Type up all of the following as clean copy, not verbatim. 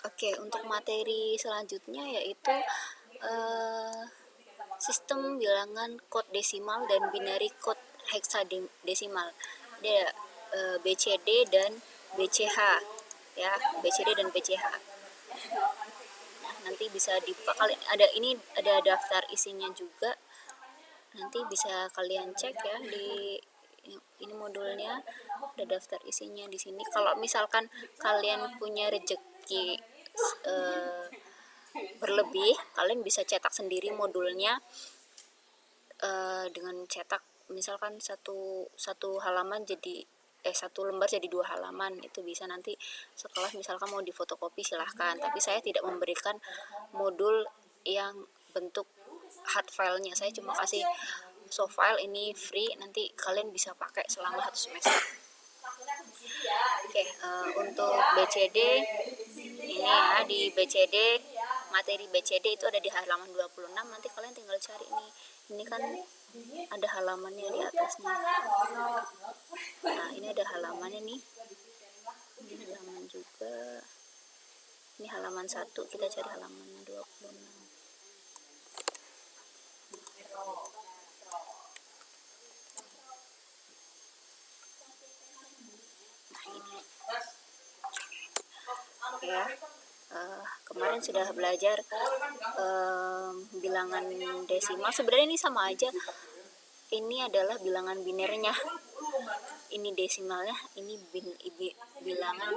Oke, untuk materi selanjutnya yaitu sistem bilangan kode desimal dan binary code hexadesimal. Ada BCD dan BCH ya, BCD dan BCH. Nanti bisa dibuka, kalian ada daftar isinya juga. Nanti bisa kalian cek ya di ini modulnya, ada daftar isinya di sini. Kalau misalkan kalian punya rezeki berlebih, kalian bisa cetak sendiri modulnya dengan cetak misalkan satu halaman jadi satu lembar jadi 2 halaman, itu bisa. Nanti setelah misalkan mau difotokopi silahkan, tapi saya tidak memberikan modul yang bentuk hard filenya, saya cuma kasih soft file, ini free, nanti kalian bisa pakai selama 1 semester. Oke, untuk BCD ini ya, di BCD materi BCD itu ada di halaman 26, nanti kalian tinggal cari nih, ini kan ada halamannya di atasnya. Nah, ini ada halamannya nih, ini halaman juga, ini halaman 1, kita cari halaman 26. Ya, kemarin sudah belajar bilangan desimal. Sebenarnya ini sama aja, ini adalah bilangan binernya, ini desimalnya, ini bilangan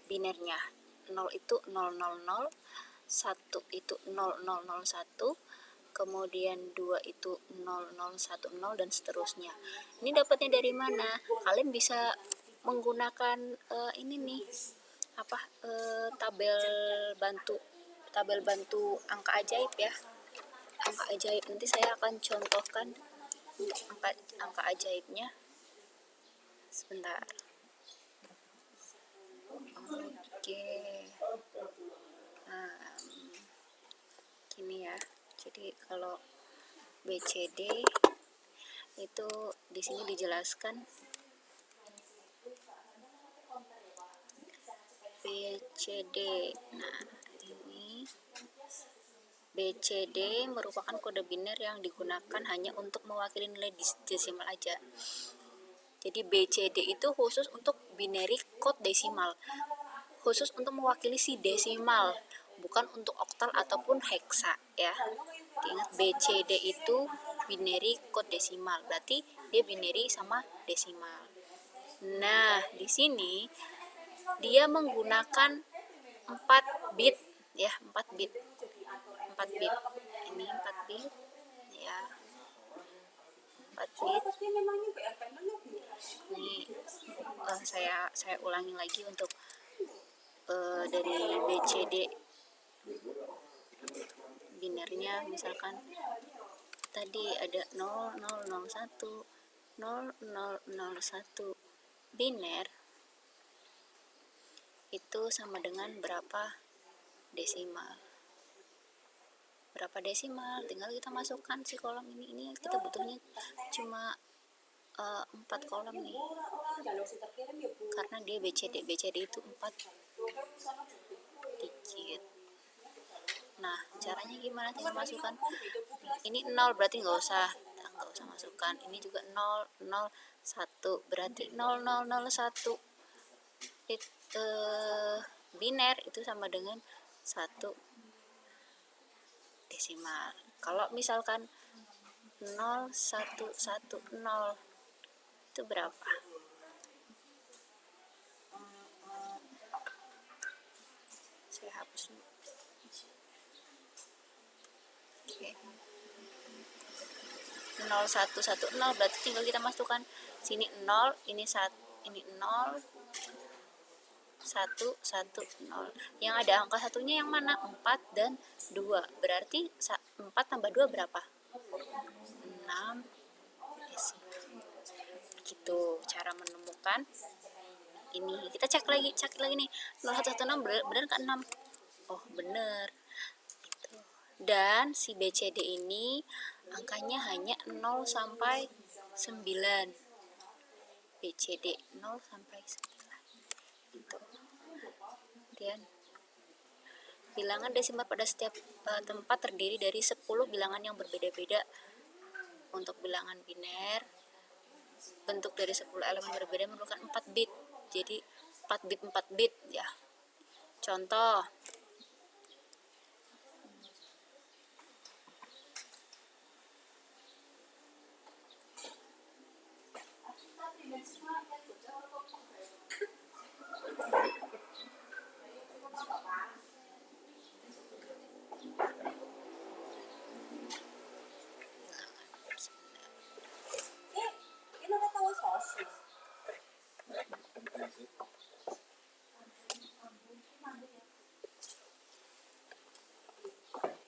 binernya. 0 itu 000, 1 itu 0001, kemudian 2 itu 0010, dan seterusnya. Ini dapatnya dari mana? Kalian bisa menggunakan ini nih, tabel bantu angka ajaib ya, angka ajaib. Nanti saya akan contohkan angka ajaibnya sebentar. Oke, gini ya, jadi kalau BCD itu di sini dijelaskan BCD. Nah, ini BCD merupakan kode biner yang digunakan hanya untuk mewakili nilai desimal aja. Jadi BCD itu khusus untuk binary code desimal, khusus untuk mewakili si desimal, bukan untuk oktal ataupun heksa ya. Ingat, BCD itu binary code desimal, berarti dia binary sama desimal. Nah, di sini dia menggunakan 4 bit ya, 4 bit. Ini 4 bit ya. 4 bit. Ini saya ulangi lagi untuk dari BCD binernya, misalkan tadi ada 0001 0001 biner itu sama dengan berapa desimal. Tinggal kita masukkan si kolom ini kita butuhnya cuma 4 kolom nih, karena dia BCD itu 4 digit. Nah, caranya gimana? Tinggal masukkan ini 0, berarti nggak usah masukkan. Ini juga 001, berarti 0001 biner itu sama dengan 1 desimal. Kalau misalkan 0110 itu berapa? Saya hapus dulu. Oke. 0110 berarti tinggal kita masukkan sini 0, ini 1, ini 0, 1, 1, 0. Yang ada angka satunya yang mana? 4 dan 2. Berarti 4 tambah 2 berapa? 6 desimal. Gitu cara menemukan ini. Kita cek lagi nih, 0116 benar kan 6? Oh, benar. Gitu. Dan si BCD ini angkanya hanya 0 sampai 9. BCD 0 sampai 9. Gitu. Kemudian Bilangan desimal pada setiap tempat terdiri dari 10 bilangan yang berbeda-beda. Untuk bilangan biner, bentuk dari 10 elemen berbeda memerlukan 4 bit. Jadi 4 bit 4 bit ya. Contoh,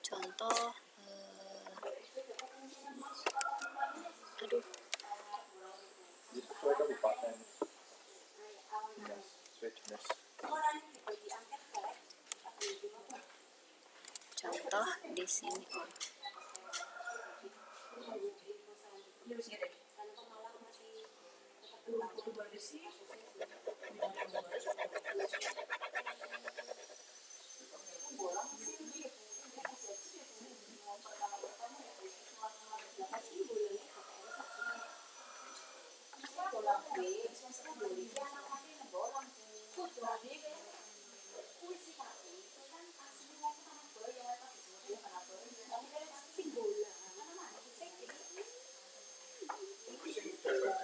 contoh aduh contoh di sini.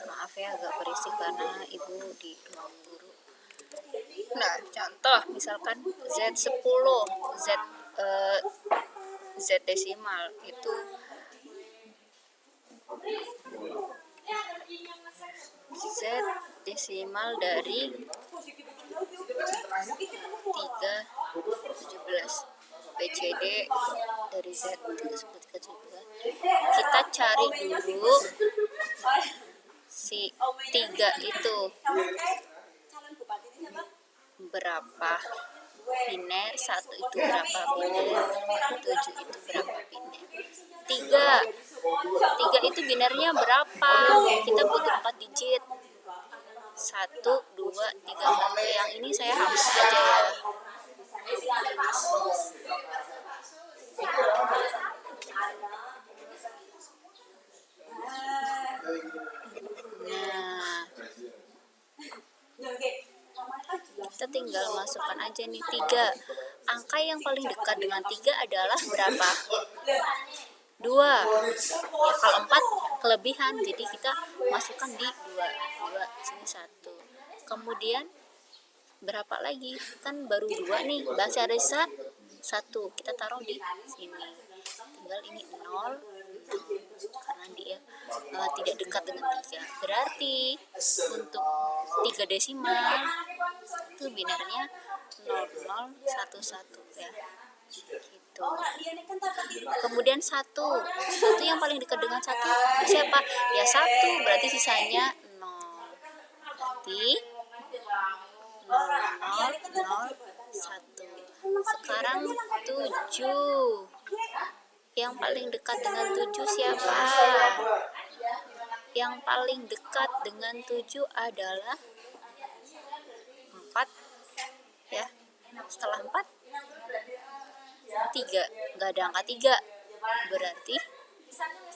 Maaf ya agak berisik karena ibu di ruang guru. Nah, contoh misalkan Z10, Z desimal itu Z desimal dari 317, BCD dari Z 317. Kita cari dulu si 3 itu berapa biner, 1 itu berapa biner, 7 itu berapa biner. 3 itu binernya berapa? Kita butuh 4 digit. 1, 2, 3, 4. Yang ini saya hapus aja ya. Nah, kita tinggal masukkan aja nih 3. Angka yang paling dekat dengan 3 adalah berapa? 2. Ya, kalau 4 kelebihan, jadi kita masukkan di 2. Sini 1. Kemudian berapa lagi? Kan baru 2 nih, masih ada sisa 1. Kita taruh di sini. Tinggal ini 0 karena dia tidak dekat dengan 3. Berarti untuk 3 desimal itu binarnya 0011 ya. Gitu. Kemudian 1 yang paling dekat dengan 1 siapa? Ya 1, berarti sisanya 0. Berarti 0001. Sekarang 7. Yang paling dekat dengan 7 siapa? Yang paling dekat dengan 7 adalah 4 ya. Setelah 4 3, nggak ada angka 3. Berarti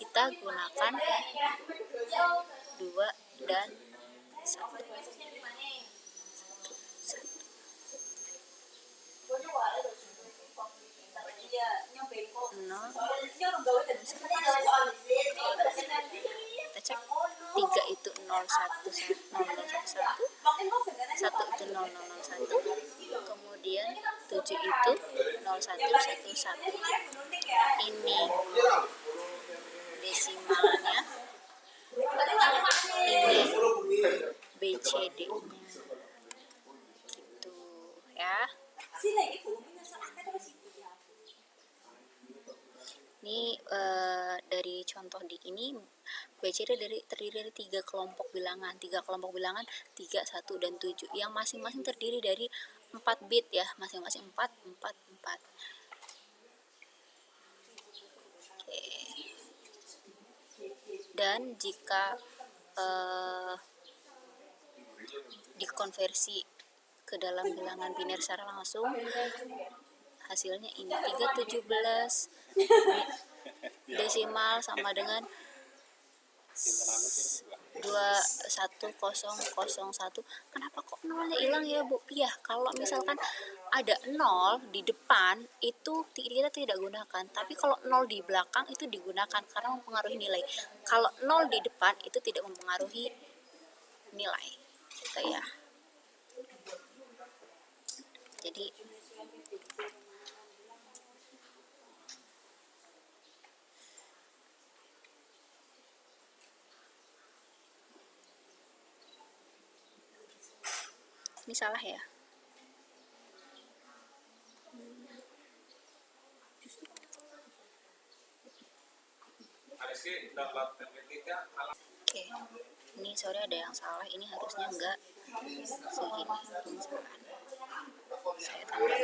kita gunakan 2 dan 1. Kita cek 3 itu 011, 1 itu 0001, kemudian 7 itu 0111. Ini desimalnya, ini BCD-nya gitu ya. Ini dari contoh di ini BCD terdiri dari 3 kelompok bilangan. 3 kelompok bilangan 3, 1, dan 7 yang masing-masing terdiri dari 4 bit ya, masing-masing 4, 4, 4. Oke. Dan jika dikonversi ke dalam bilangan biner secara langsung, hasilnya ini 317 desimal sama dengan 21001. Kenapa kok nolnya hilang ya Bu? Iya, kalau misalkan ada 0 di depan itu kita tidak gunakan, tapi kalau 0 di belakang itu digunakan karena mempengaruhi nilai. Kalau 0 di depan itu tidak mempengaruhi nilai kita ya. Jadi ini salah ya. Oke, ini sorry ada yang salah, ini harusnya enggak segini, misalkan saya tambah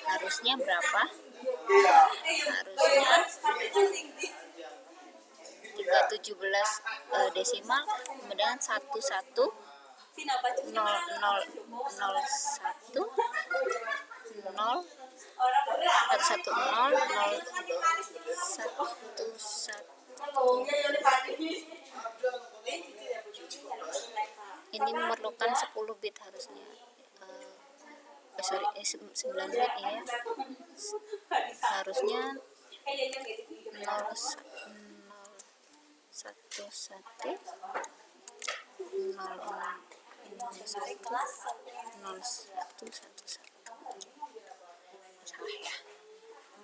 harusnya berapa, harusnya 317 desimal kemudian 11 0 0 0 1 0 1 0 0 1 1. Ini memerlukan 10 bit harusnya. Sorry, 9 bit ya. Harusnya 0 0 1 1 0 salah ya,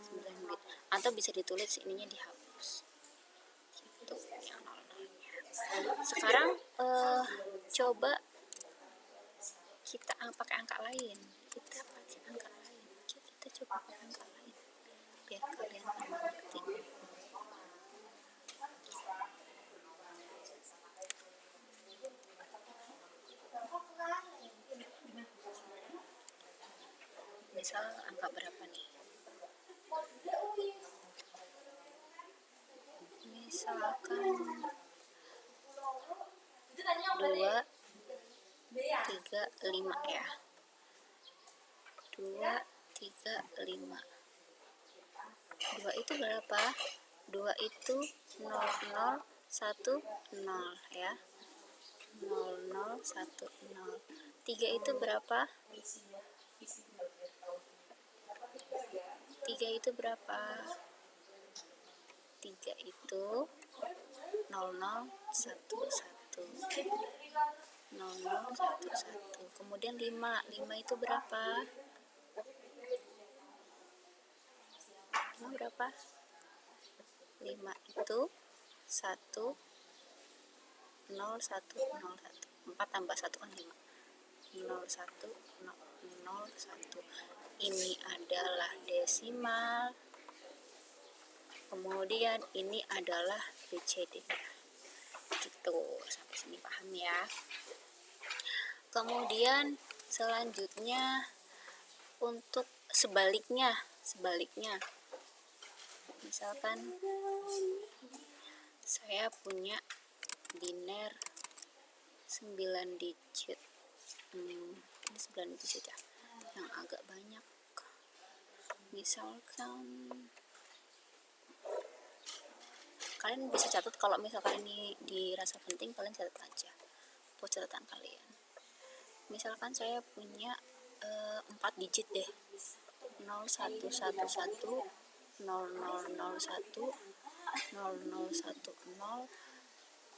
9 bit, atau bisa ditulis ininya dihapus gitu yang 00-nya. Sekarang coba kita pakai angka lain, kita coba pakai angka lain biar kalian tambah ngerti. Misal angka berapa nih? Misalkan 2 3 5 ya. 2 3 5. 2 itu berapa? 2 itu 0 0 1 0 ya. 0 0 1 0. 3 itu berapa? 3 itu berapa? 3 itu 0 0 1 1. 0 0 1 1. Kemudian 5 itu berapa? 5 berapa? 5 itu 1 0 1 0 1. 4 tambah 1 kan 5. 0 1 0 1. Ini adalah desimal. Kemudian ini adalah BCD gitu, sampai sini paham ya. Kemudian selanjutnya untuk sebaliknya misalkan saya punya biner 9 digit, ini 9 digit ya, yang agak banyak. Misalkan kalian bisa catat, kalau misalkan ini dirasa penting kalian catat aja buat catatan kalian. Misalkan saya punya 4 digit deh, 0111 0001 0010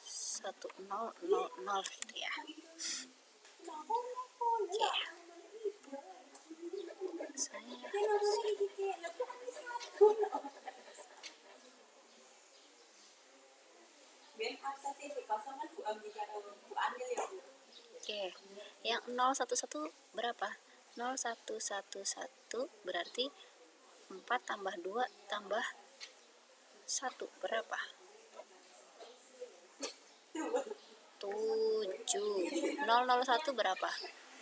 1000 gitu ya. Oke. Saya Oke, yang 011 berapa? 0111 berarti 4 tambah 2 tambah 1 berapa? 7. 001 berapa?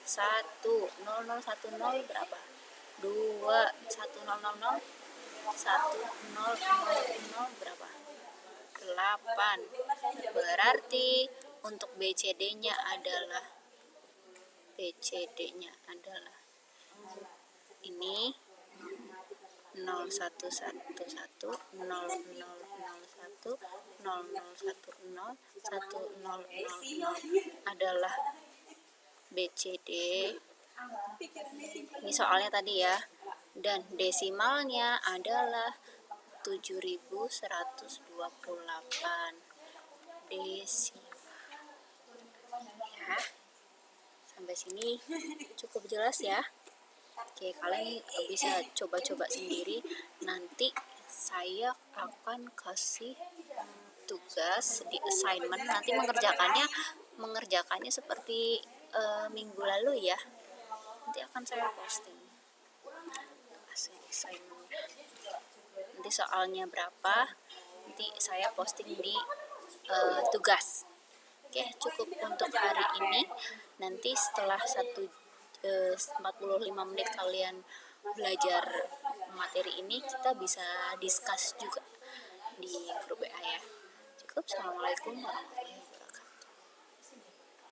1. 0010 berapa? 2. 1000 1000 berapa? 8. Berarti untuk BCD nya adalah BCD-nya adalah ini 0111 0001 0010 1000 adalah BCD. Ini soalnya tadi ya. Dan desimalnya adalah 7128 desimal. Ya. Sampai sini cukup jelas ya. Oke, kalian bisa coba-coba sendiri. Nanti saya akan kasih tugas di assignment. Nanti mengerjakannya seperti minggu lalu ya. Nanti akan saya posting assignment. Nanti soalnya berapa, nanti saya posting di tugas. Oke, cukup untuk hari ini. Nanti setelah 45 menit kalian belajar materi ini, kita bisa discuss juga di grup WA ya. Cukup. Assalamualaikum warahmatullahi wabarakatuh.